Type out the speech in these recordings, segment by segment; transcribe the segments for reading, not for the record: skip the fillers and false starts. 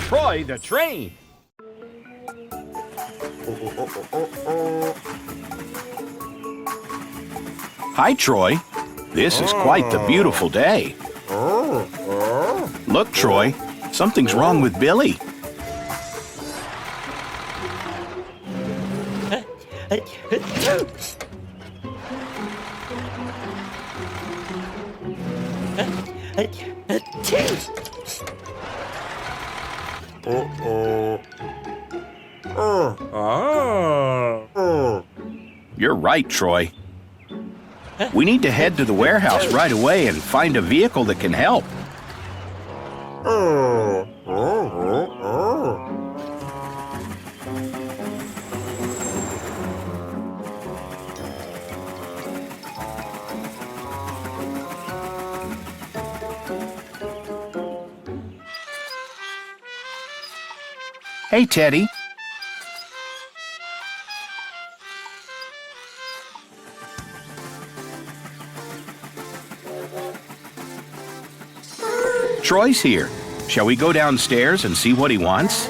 Troy the train. Hi, Troy. This is quite the beautiful day. Look, Troy, something's wrong with Billy. You're right, Troy. We need to head to the warehouse right away and find a vehicle that can help. Hey, Teddy. Troy's here. Shall we go downstairs and see what he wants?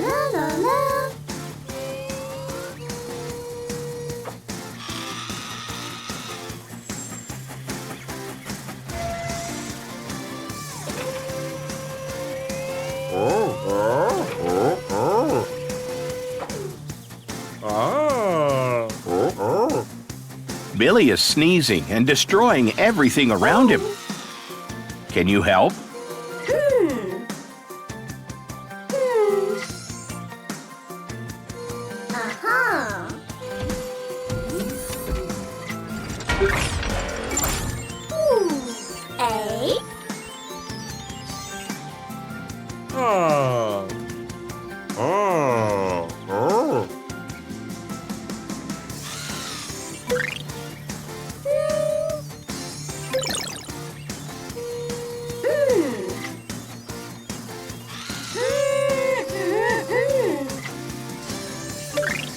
Billy is sneezing and destroying everything around him. Can you help?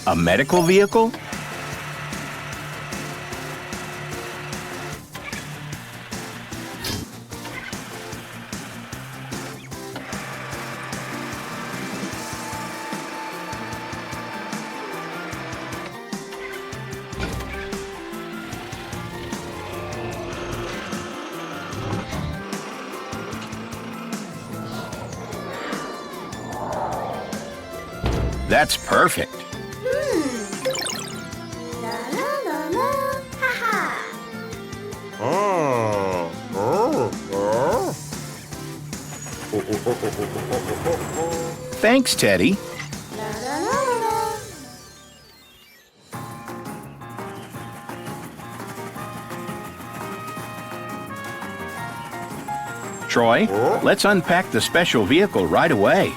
A medical vehicle? That's perfect. Thanks, Teddy. Troy, let's unpack the special vehicle right away.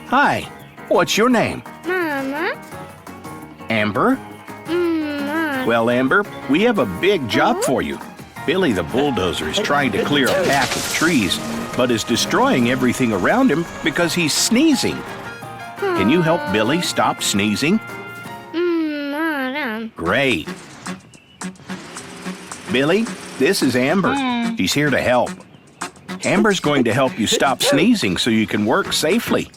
Hi, what's your name? Mama. Amber? Mama. Well, Amber, we have a big job for you. Billy the bulldozer is trying to clear a path of trees, but is destroying everything around him because he's sneezing. Can you help Billy stop sneezing? Great. Billy, this is Amber. She's here to help. Amber's going to help you stop sneezing so you can work safely.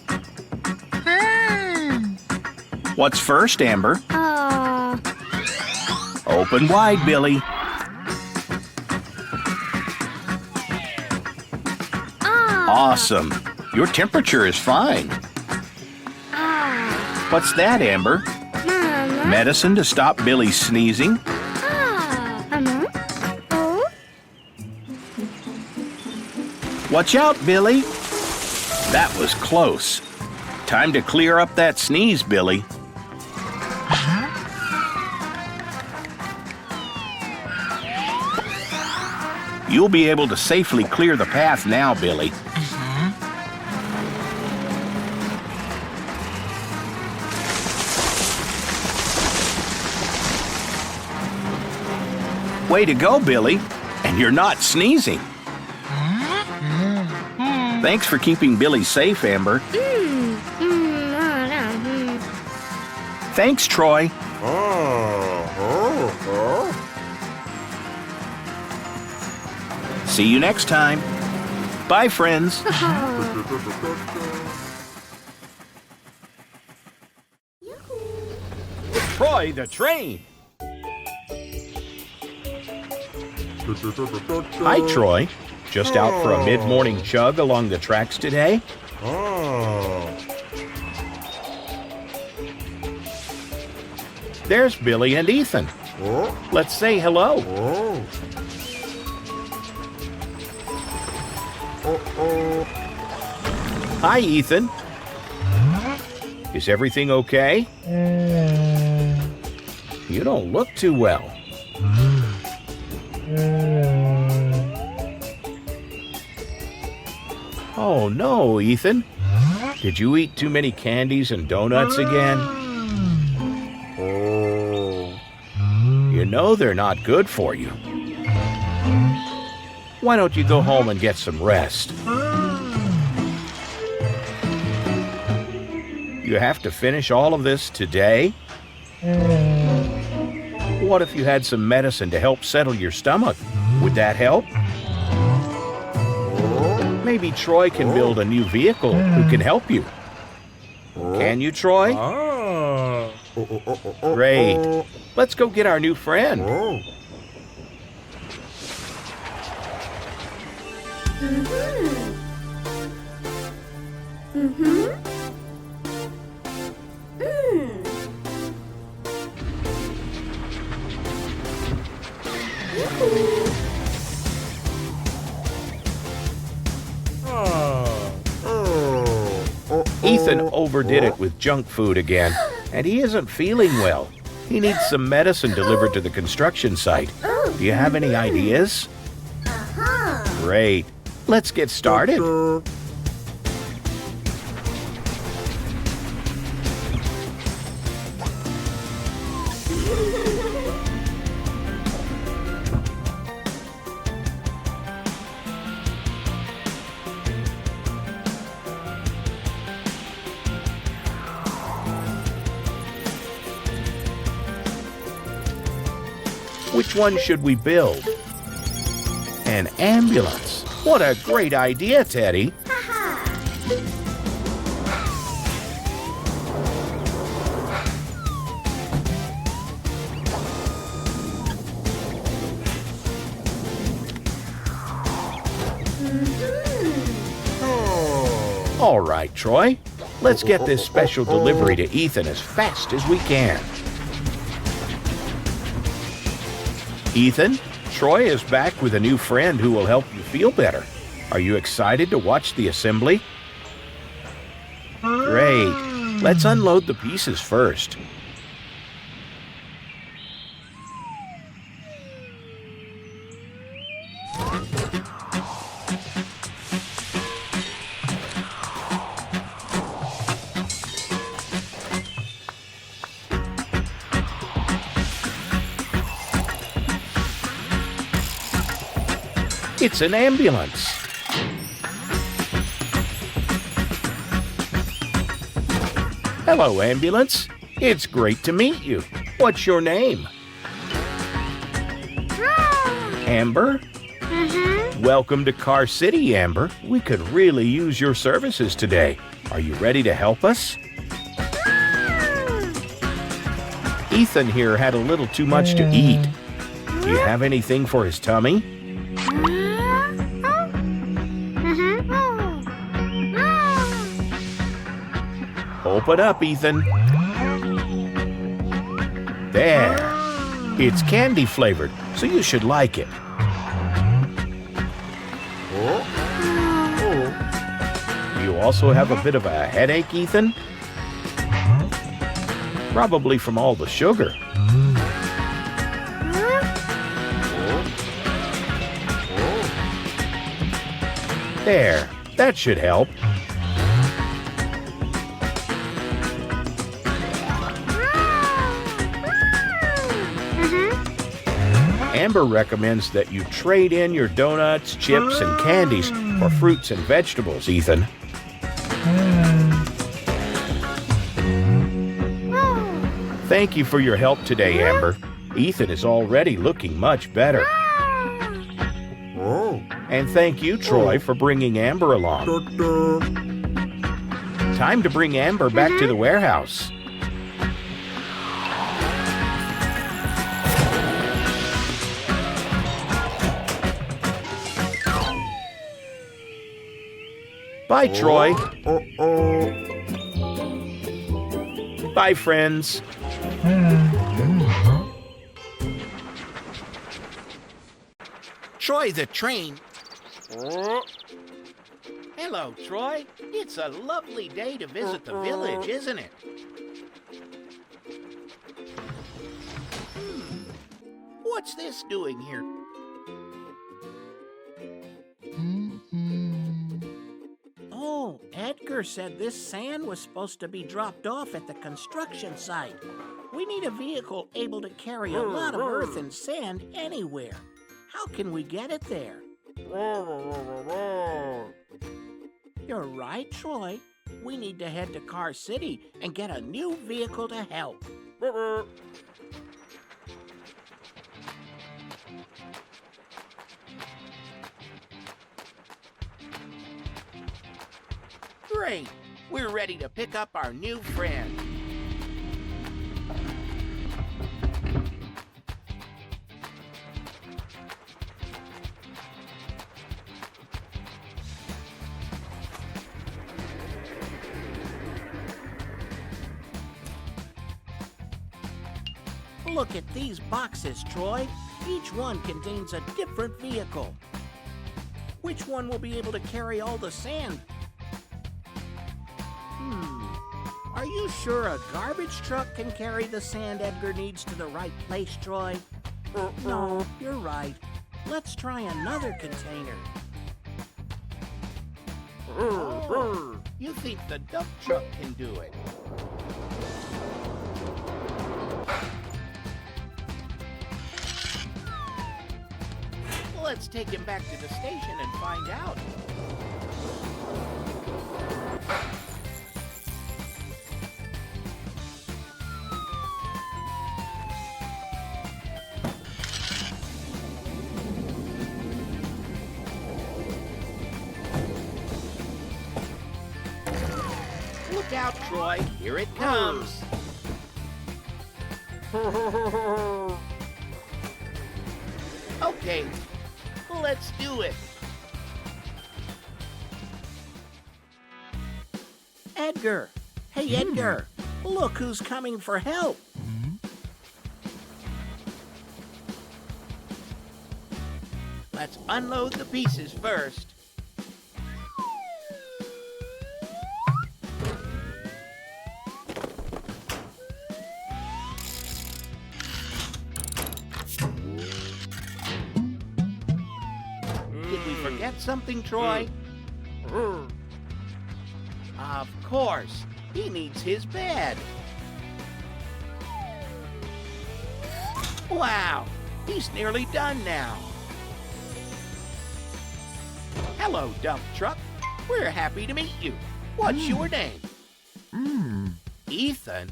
What's first, Amber? Open wide, Billy. Awesome. Your temperature is fine. What's that, Amber? Mama. Medicine to stop Billy sneezing? Watch out, Billy. That was close. Time to clear up that sneeze, Billy. You'll be able to safely clear the path now, Billy. Way to go, Billy. And you're not sneezing. Thanks for keeping Billy safe, Amber. Thanks, Troy. See you next time. Bye, friends. Troy the train. Hi, Troy. Just out for a mid-morning chug along the tracks today? There's Billy and Ethan. Let's say hello. Hi, Ethan. Is everything okay? You don't look too well. Oh no, Ethan. Did you eat too many candies and donuts again? You know they're not good for you. Why don't you go home and get some rest? You have to finish all of this today? What if you had some medicine to help settle your stomach? Would that help? Maybe Troy can build a new vehicle who can help you. Can you, Troy? Great. Let's go get our new friend. Ethan overdid it with junk food again, and he isn't feeling well. He needs some medicine delivered to the construction site. Do you have any ideas? Great. Let's get started. Which one should we build? An ambulance. What a great idea, Teddy. All right, Troy. Let's get this special delivery to Ethan as fast as we can. Ethan, Troy is back with a new friend who will help you feel better. Are you excited to watch the assembly? Great. Let's unload the pieces first. It's an ambulance. Hello, ambulance. It's great to meet you. What's your name? Amber? Welcome to Car City, Amber. We could really use your services today. Are you ready to help us? Ethan here had a little too much to eat. Do you have anything for his tummy? Open up, Ethan. There. It's candy flavored, so you should like it. You also have a bit of a headache, Ethan? Probably from all the sugar. There. That should help. Amber recommends that you trade in your donuts, chips, and candies for fruits and vegetables, Ethan. Thank you for your help today, Amber. Ethan is already looking much better. And thank you, Troy, for bringing Amber along. Time to bring Amber back to the warehouse. Bye, Troy. Bye, friends. Troy the train. Hello, Troy. It's a lovely day to visit the village, isn't it? What's this doing here? Oh, Edgar said this sand was supposed to be dropped off at the construction site. We need a vehicle able to carry a lot of earth and sand anywhere. How can we get it there? You're right, Troy. We need to head to Car City and get a new vehicle to help. Great! We're ready to pick up our new friend. Look at these boxes, Troy. Each one contains a different vehicle. Which one will be able to carry all the sand? Are you sure a garbage truck can carry the sand Edgar needs to the right place, Troy? No, you're right. Let's try another container. Oh, you think the dump truck can do it? Let's take him back to the station and find out. Look out, Troy. Here it comes. Okay, let's do it. Edgar. Hey, Edgar. Look who's coming for help. Let's unload the pieces first. Did we forget something, Troy? Of course. He needs his bed. Wow, he's nearly done now. Hello, dump truck. We're happy to meet you. What's your name? Ethan?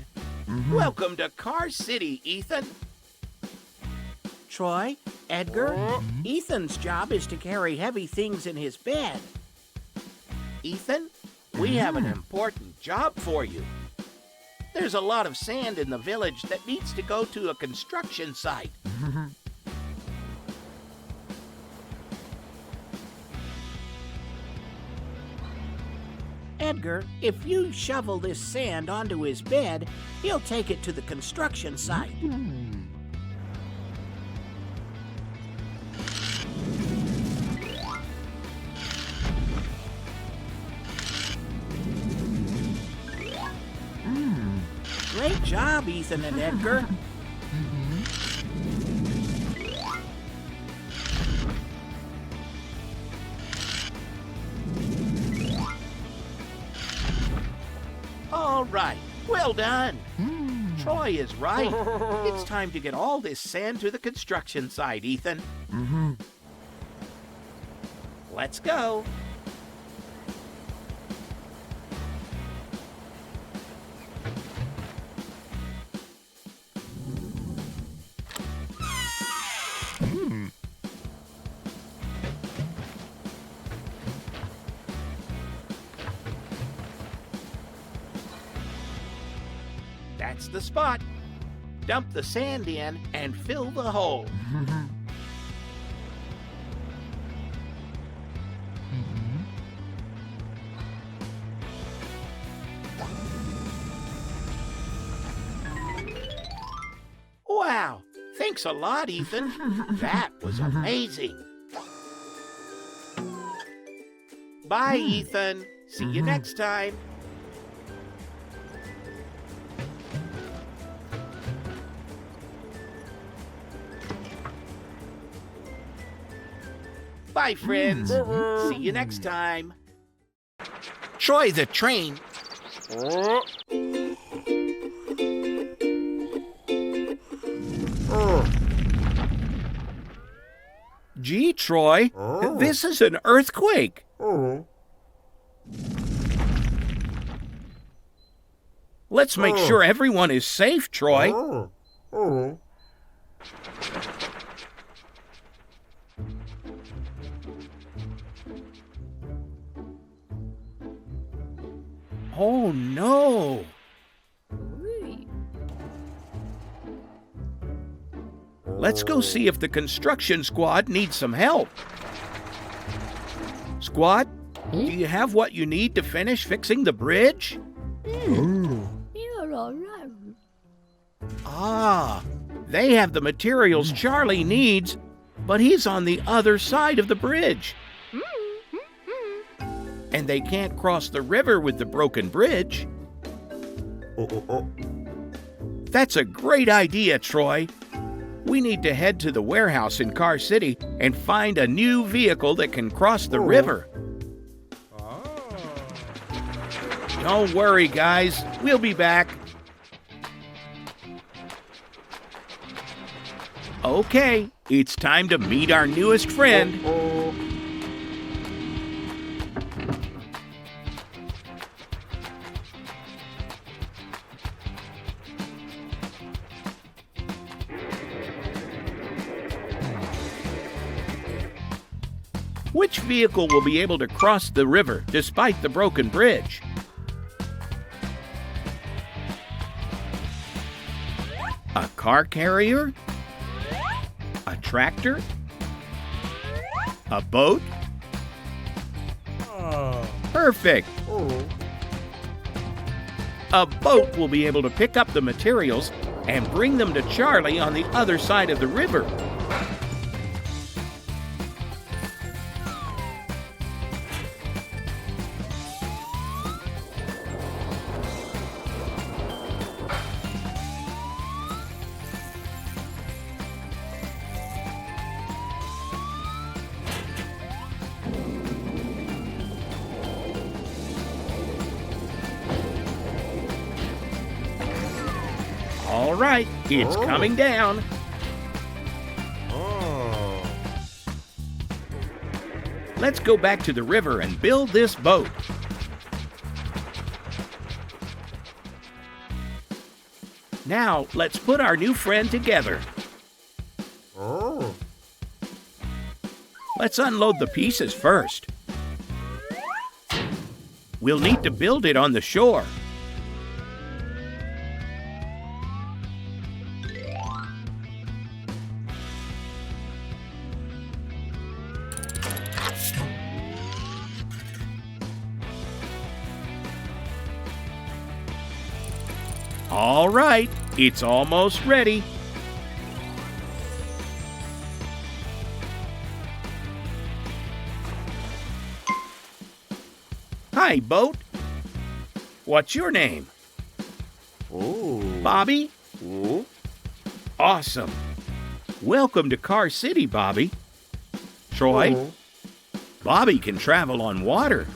Welcome to Car City, Ethan. Troy, Edgar, Ethan's job is to carry heavy things in his bed. Ethan, we have an important job for you. There's a lot of sand in the village that needs to go to a construction site. Edgar, if you shovel this sand onto his bed, he'll take it to the construction site. Great job, Ethan and Edgar. All right, well done. Troy is right. It's time to get all this sand to the construction site, Ethan. Let's go. That's the spot. Dump the sand in and fill the hole. Wow, thanks a lot, Ethan. That was amazing. Bye, Ethan. See you next time. Bye, friends. See you next time. Troy the train. Gee, Troy, this is an earthquake. Let's make sure everyone is safe, Troy. Oh, no. Let's go see if the construction squad needs some help. Squad, do you have what you need to finish fixing the bridge? Ah, they have the materials Charlie needs, but he's on the other side of the bridge. And they can't cross the river with the broken bridge. That's a great idea, Troy. We need to head to the warehouse in Car City and find a new vehicle that can cross the river. Don't worry, guys. We'll be back. Okay, it's time to meet our newest friend. Which vehicle will be able to cross the river despite the broken bridge? A car carrier? A tractor? A boat? Perfect! A boat will be able to pick up the materials and bring them to Charlie on the other side of the river. All right, it's coming down. Let's go back to the river and build this boat. Now, let's put our new friend together. Let's unload the pieces first. We'll need to build it on the shore. All right, it's almost ready. Hi, boat. What's your name? Bobby? Awesome. Welcome to Car City, Bobby. Troy? Bobby can travel on water.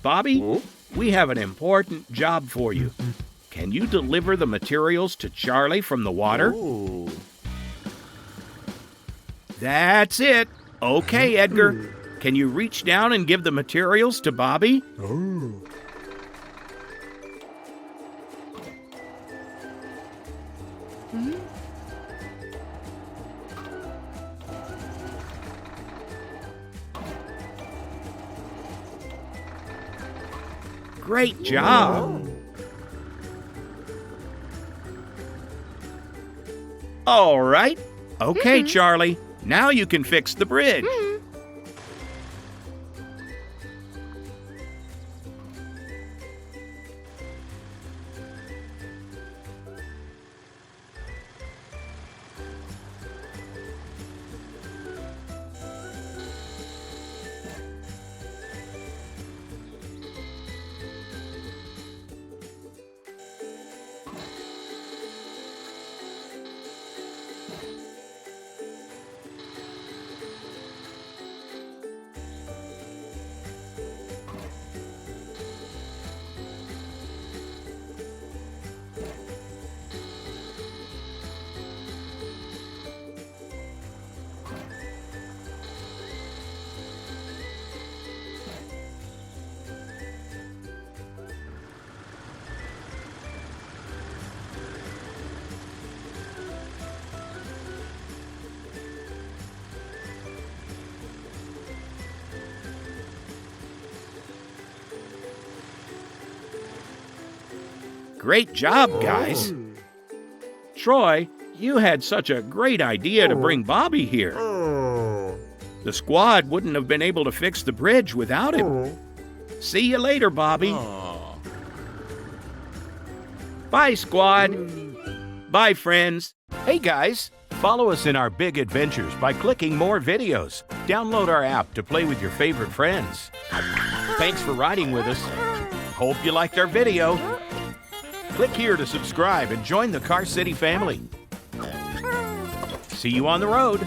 Bobby? We have an important job for you. Can you deliver the materials to Charlie from the water? Ooh. That's it. Okay, Edgar. Can you reach down and give the materials to Bobby? Ooh. Great job. All right. Okay, Charlie. Now you can fix the bridge. Great job, guys. Troy, you had such a great idea to bring Bobby here. The squad wouldn't have been able to fix the bridge without him. See you later, Bobby. Bye, squad. Bye, friends. Hey, guys. Follow us in our big adventures by clicking more videos. Download our app to play with your favorite friends. Thanks for riding with us. Hope you liked our video. Click here to subscribe and join the Car City family. See you on the road.